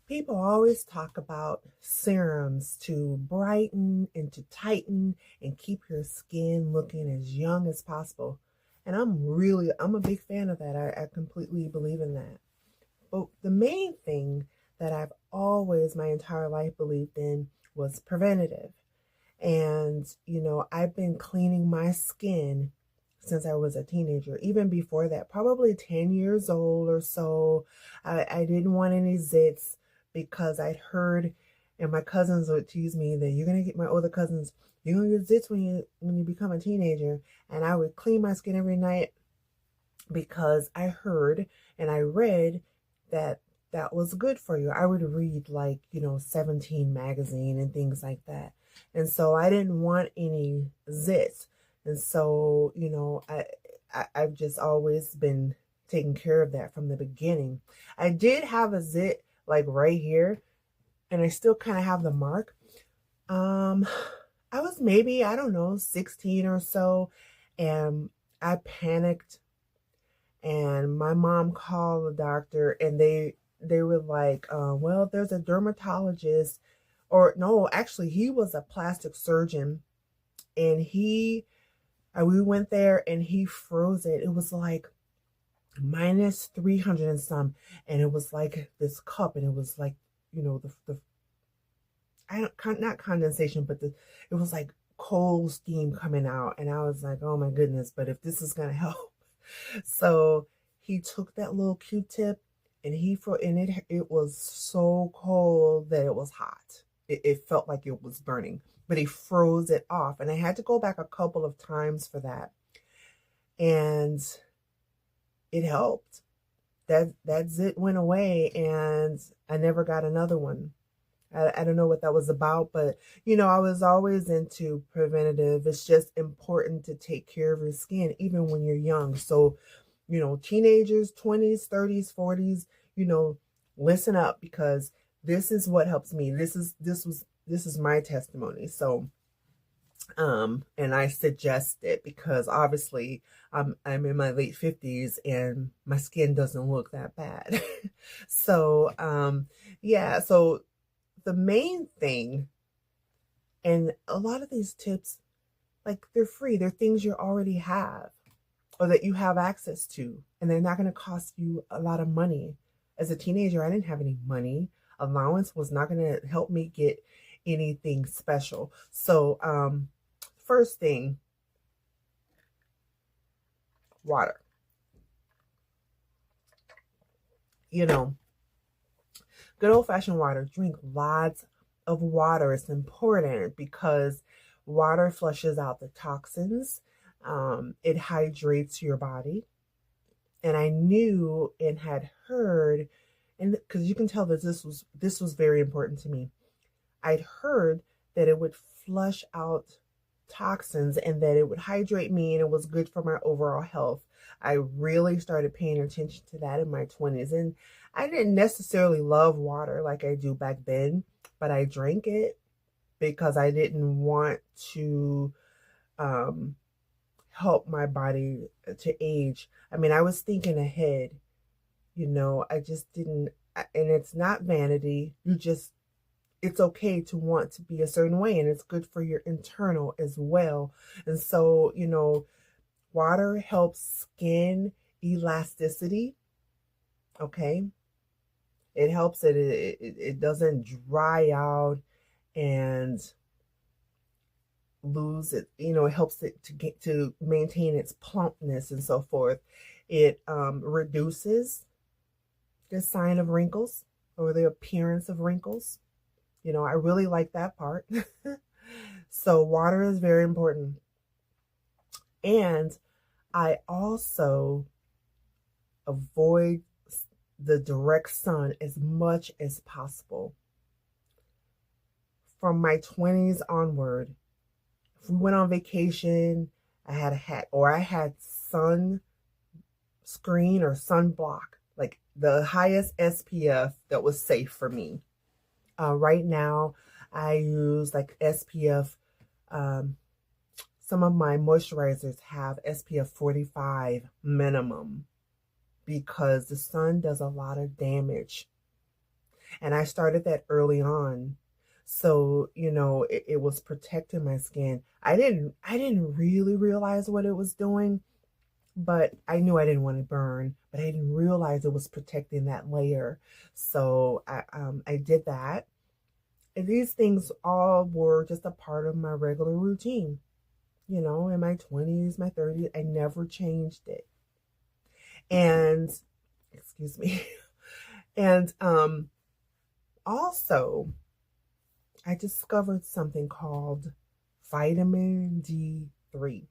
People always talk about serums to brighten and to tighten and keep your skin looking as young as possible. And I'm a big fan of that. I completely believe in that. But the main thing that I've always, my entire life, believed in was preventative. And, I've been cleaning my skin since I was a teenager, even before that, probably 10 years old or so. I didn't want any zits because I'd heard, and my cousins would tease me that you're going to get, my older cousins, you're going to get zits when you become a teenager. And I would clean my skin every night because I heard and I read that that was good for you. I would read 17 magazine and things like that. And so I didn't want any zits. And so, I've just always been taking care of that from the beginning. I did have a zit like right here, and I still kind of have the mark. I was maybe, I don't know, 16 or so, and I panicked, and my mom called the doctor, and they were like, well, there's a dermatologist, or no, actually he was a plastic surgeon, and we went there and he froze it. It was like minus 300 and some, and it was like this cup, and it was like, the I don't, not condensation, but it was like cold steam coming out, and I was like, oh my goodness, but if this is gonna help. So he took that little Q-tip, and it was so cold that it was hot. It felt like it was burning, but he froze it off, and I had to go back a couple of times for that, and it helped. That zit went away, and I never got another one. I don't know what that was about, but I was always into preventative. It's just important to take care of your skin even when you're young. So, teenagers, 20s, 30s, 40s, listen up, because this is what helps me. This is my testimony. So, and I suggest it because obviously I'm in my late 50s and my skin doesn't look that bad. So, yeah, so the main thing, and a lot of these tips, like, they're free. They're things you already have or that you have access to, and they're not going to cost you a lot of money. As a teenager, I didn't have any money. Allowance was not going to help me get anything special. So, first thing, water. Good old-fashioned water. Drink lots of water. It's important because water flushes out the toxins. It hydrates your body. And I knew and had heard, and because you can tell that this was very important to me. I'd heard that it would flush out toxins and that it would hydrate me and it was good for my overall health. I really started paying attention to that in my 20s, and I didn't necessarily love water like I do back then, but I drank it because I didn't want to help my body to age. I mean, I was thinking ahead, I just didn't, and it's not vanity. It's okay to want to be a certain way, and it's good for your internal as well. And so, water helps skin elasticity. Okay. It helps it doesn't dry out and lose it. It helps it to maintain its plumpness and so forth. It reduces the sign of wrinkles or the appearance of wrinkles. I really like that part. So water is very important. And I also avoid the direct sun as much as possible. From my 20s onward, if we went on vacation, I had a hat, or I had sunscreen or sunblock, like the highest SPF that was safe for me. Right now, I use like SPF. Some of my moisturizers have SPF 45 minimum because the sun does a lot of damage. And I started that early on. So, you know, it was protecting my skin. I didn't really realize what it was doing, but I knew I didn't want to burn, but I didn't realize it was protecting that layer. So I did that. And these things all were just a part of my regular routine. You know, in my 20s, my 30s, I never changed it. And, excuse me. And also, I discovered something called vitamin D3.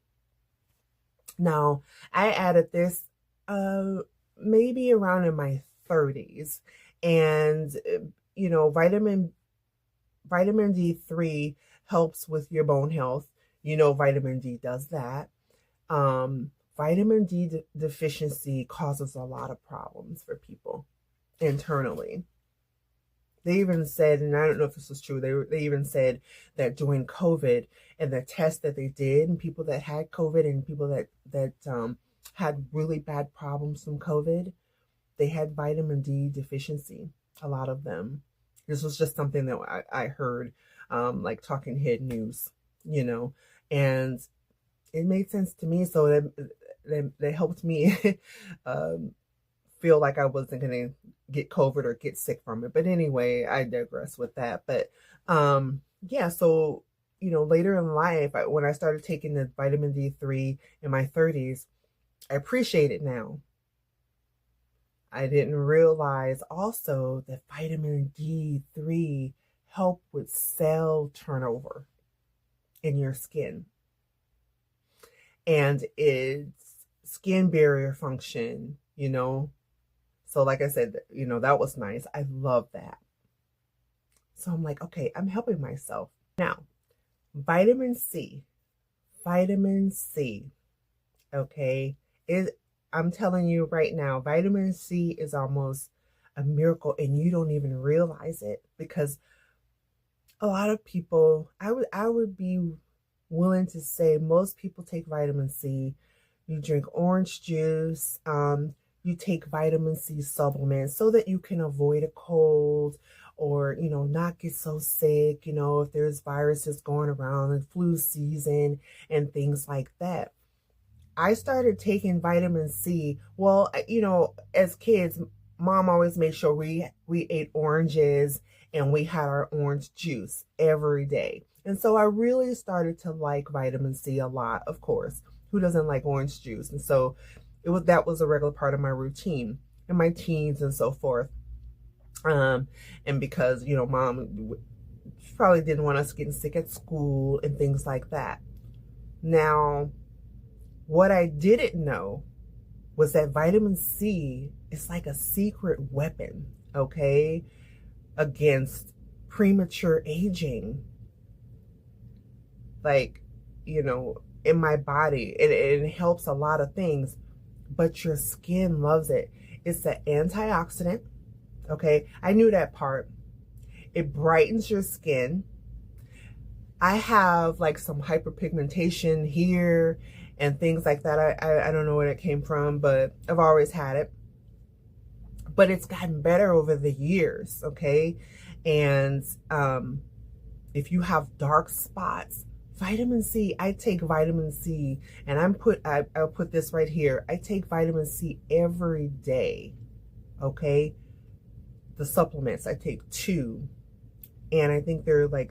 Now, I added this maybe around in my 30s. And, you know, vitamin D3 helps with your bone health. You know, vitamin D does that. Vitamin D deficiency causes a lot of problems for people internally. They even said, and I don't know if this is true, they even said that during COVID and the tests that they did, and people that had COVID and people that had really bad problems from COVID, they had vitamin D deficiency, a lot of them. This was just something that I heard, like Talking Head News, you know, and it made sense to me. So that helped me feel like I wasn't going to get COVID or get sick from it. But anyway, I digress with that. But yeah, so, you know, later in life, when I started taking the vitamin D3 in my 30s, I appreciate it now. I didn't realize also that vitamin D3 help with cell turnover in your skin. And its skin barrier function, you know. So like I said, you know, that was nice. I love that. So I'm like, okay, I'm helping myself. Now, vitamin C, okay, I'm telling you right now, vitamin C is almost a miracle and you don't even realize it, because a lot of people, I would be willing to say most people take vitamin C. You drink orange juice, you take vitamin C supplements so that you can avoid a cold or, you know, not get so sick, you know, if there's viruses going around and flu season and things like that. I started taking vitamin C. Well, you know, as kids, mom always made sure we ate oranges and we had our orange juice every day. And so I really started to like vitamin C a lot, of course. Who doesn't like orange juice? And so that was a regular part of my routine in my teens and so forth. And because, you know, mom probably didn't want us getting sick at school and things like that. Now, what I didn't know was that vitamin C is like a secret weapon, okay, against premature aging. Like, you know, in my body, it helps a lot of things, but your skin loves it. It's an antioxidant, okay? I knew that part. It brightens your skin. I have like some hyperpigmentation here and things like that. I don't know where it came from, but I've always had it. But it's gotten better over the years, okay? And if you have dark spots, vitamin C, I take vitamin C, and I'll put this right here. I take vitamin C every day, okay? The supplements, I take 2, and I think they're like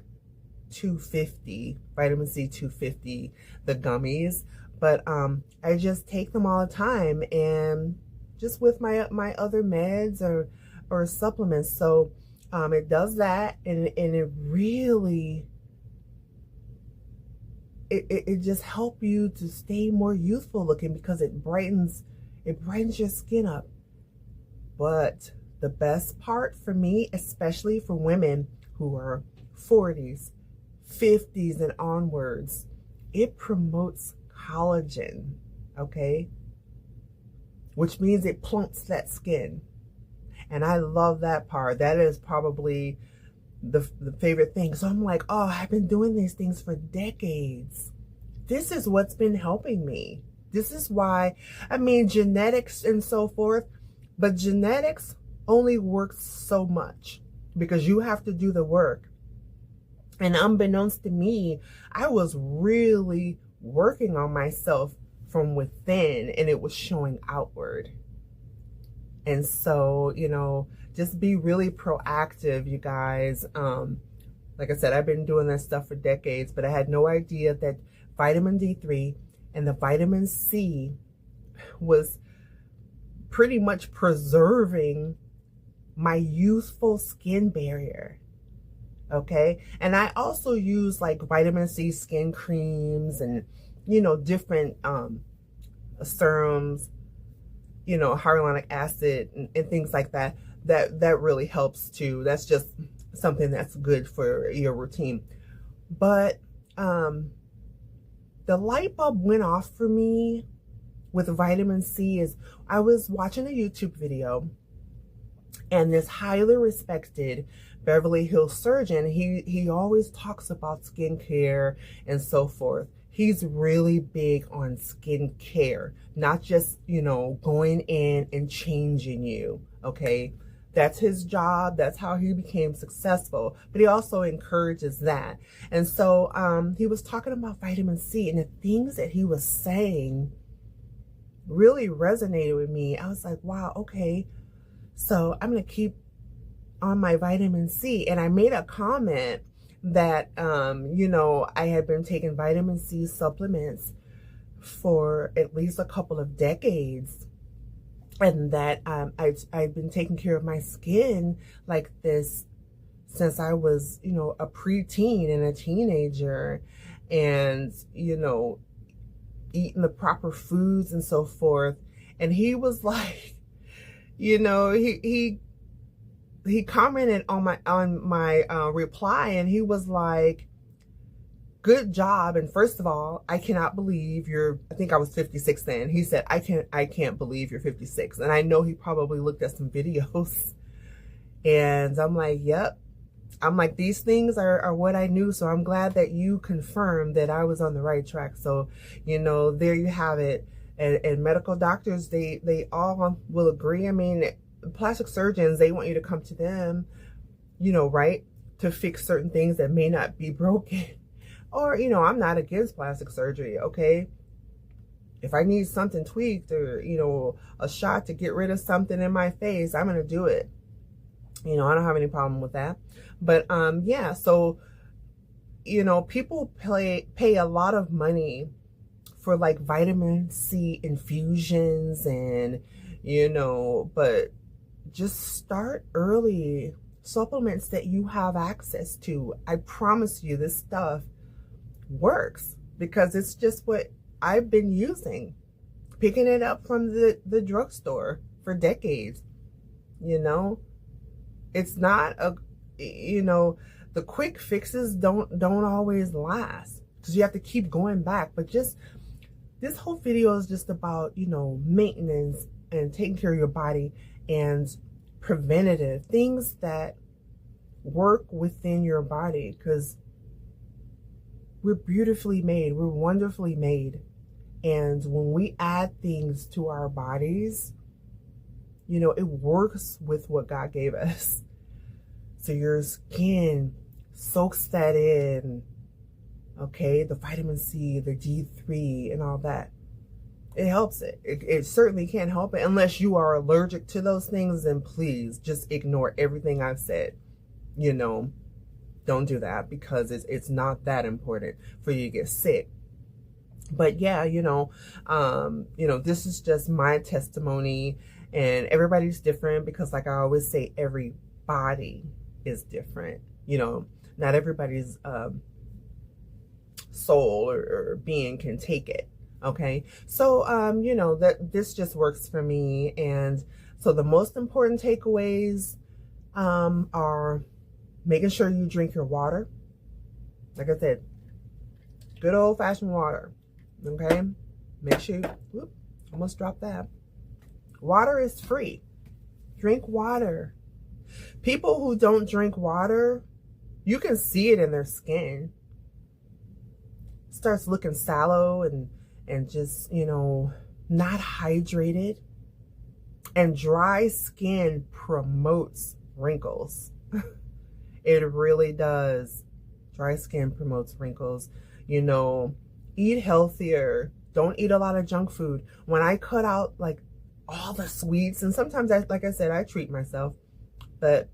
$2.50, vitamin C $2.50, the gummies. But I just take them all the time, and just with my other meds or supplements. So it does that, and it really it just help you to stay more youthful looking, because it brightens your skin up. But the best part for me, especially for women who are 40s, 50s and onwards, it promotes collagen, okay? Which means it plumps that skin. And I love that part. That is probably the favorite thing. So I'm like, oh, I've been doing these things for decades. This is what's been helping me. This is why, I mean, genetics and so forth, but genetics only works so much. because you have to do the work. And unbeknownst to me, I was really working on myself from within, and it was showing outward. And so, you know, just be really proactive, you guys. Like I said, I've been doing this stuff for decades, but I had no idea that vitamin D3 and the vitamin C was pretty much preserving my youthful skin barrier. Okay. And I also use like vitamin C skin creams and, you know, different serums, you know, hyaluronic acid and things like that. That really helps too. That's just something that's good for your routine. But the light bulb went off for me with vitamin C is I was watching a YouTube video, and this highly respected Beverly Hills surgeon, he always talks about skincare and so forth. He's really big on skincare, not just, you know, going in and changing you, okay? That's his job. That's how he became successful. But he also encourages that. And so he was talking about vitamin C, and the things that he was saying really resonated with me. I was like, wow, okay. So I'm going to keep on my vitamin C. And I made a comment that, you know, I had been taking vitamin C supplements for at least a couple of decades. And that I've been taking care of my skin like this since I was, you know, a preteen and a teenager, and, you know, eating the proper foods and so forth. And he was like, you know, he commented on my reply, and he was like, good job. And first of all, I cannot believe I think I was 56 then. He said, I can't believe you're 56. And I know he probably looked at some videos, and I'm like, yep. I'm like, these things are what I knew. So I'm glad that you confirmed that I was on the right track. So, you know, there you have it. And medical doctors, they all will agree. I mean, plastic surgeons, they want you to come to them, you know, right, to fix certain things that may not be broken. Or, you know, I'm not against plastic surgery, okay? If I need something tweaked, or, you know, a shot to get rid of something in my face, I'm going to do it. You know, I don't have any problem with that. But yeah, so, you know, people pay a lot of money for like vitamin C infusions, and, you know, but just start early. Supplements that you have access to. I promise you, this stuff works, because it's just what I've been using, picking it up from the drugstore for decades. You know, it's not you know, the quick fixes don't always last, because you have to keep going back. But just this whole video is just about, you know, maintenance and taking care of your body, and preventative things that work within your body, because we're beautifully made, we're wonderfully made. And when we add things to our bodies, you know, it works with what God gave us. So your skin soaks that in, okay? The vitamin C, the D3, and all that. It helps it. It certainly can't help it. Unless you are allergic to those things, then please just ignore everything I've said. You know, don't do that, because it's not that important for you to get sick. But yeah, you know, this is just my testimony, and everybody's different, because like I always say, every body is different. You know, not everybody's soul or being can take it. Okay, so you know, that this just works for me. And so the most important takeaways are making sure you drink your water. Like I said, good old-fashioned water. Okay, make sure whoop, almost dropped that. Water is free. Drink water. People who don't drink water, you can see it in their skin. It starts looking sallow and just, you know, not hydrated. And dry skin promotes wrinkles. It really does. Dry skin promotes wrinkles. You know, eat healthier. Don't eat a lot of junk food. When I cut out like all the sweets, and sometimes like I said, I treat myself, but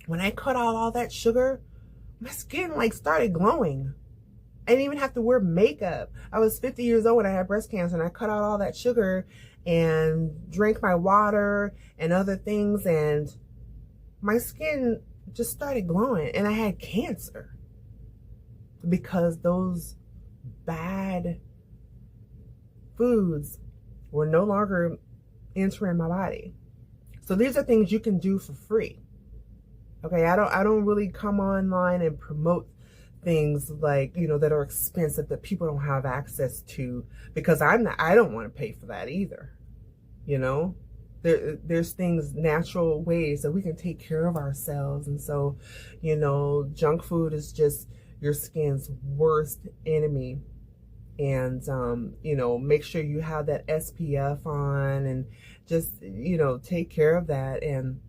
when I cut out all that sugar, my skin like started glowing. I didn't even have to wear makeup. I was 50 years old when I had breast cancer, and I cut out all that sugar and drank my water and other things, and my skin just started glowing. And I had cancer because those bad foods were no longer entering my body. So these are things you can do for free. Okay, I don't really come online and promote things like, you know, that are expensive that people don't have access to, because I don't want to pay for that either. You know, there's things, natural ways that we can take care of ourselves. And so, you know, junk food is just your skin's worst enemy. And you know, make sure you have that SPF on, and just, you know, take care of that. And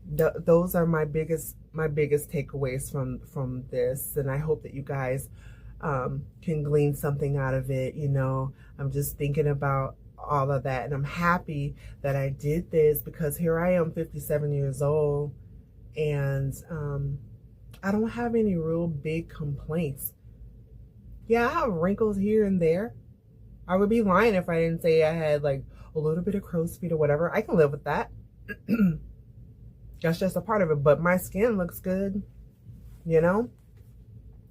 those are my biggest takeaways from this, and I hope that you guys can glean something out of it. You know, I'm just thinking about all of that, and I'm happy that I did this, because here I am, 57 years old, and I don't have any real big complaints. Yeah, I have wrinkles here and there. I would be lying if I didn't say I had like a little bit of crow's feet or whatever. I can live with that. That's just a part of it. But my skin looks good, you know,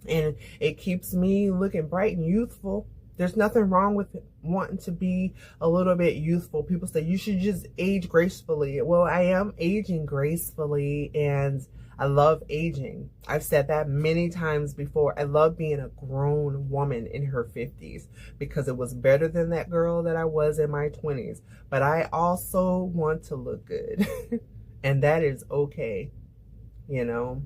and it keeps me looking bright and youthful. There's nothing wrong with wanting to be a little bit youthful. People say you should just age gracefully. Well, I am aging gracefully, and I love aging. I've said that many times before. I love being a grown woman in her 50s, because it was better than that girl that I was in my 20s. But I also want to look good. And that is okay, you know.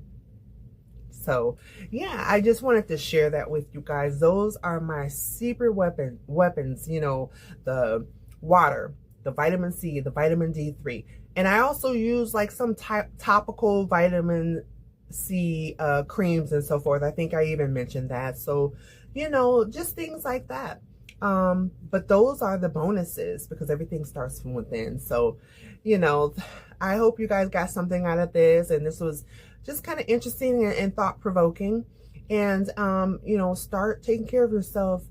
So yeah, I just wanted to share that with you guys. Those are my secret weapons, you know, the water, the vitamin C, the vitamin D3. And I also use like some topical vitamin C creams and so forth. I think I even mentioned that. So, you know, just things like that. But those are the bonuses, because everything starts from within. So, you know, I hope you guys got something out of this, and this was just kind of interesting and thought-provoking. And, you know, start taking care of yourself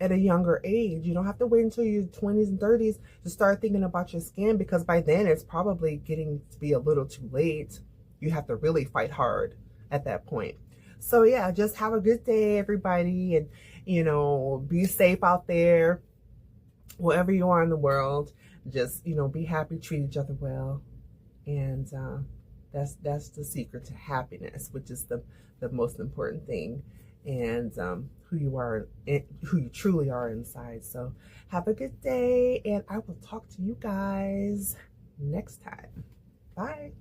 at a younger age. You don't have to wait until your 20s and 30s to start thinking about your skin, because by then it's probably getting to be a little too late. You have to really fight hard at that point. So yeah, just have a good day, everybody, and, you know, be safe out there, wherever you are in the world. Just, you know, be happy, treat each other well, and that's the secret to happiness, which is the most important thing, and who you truly are inside. So have a good day, and I will talk to you guys next time. Bye.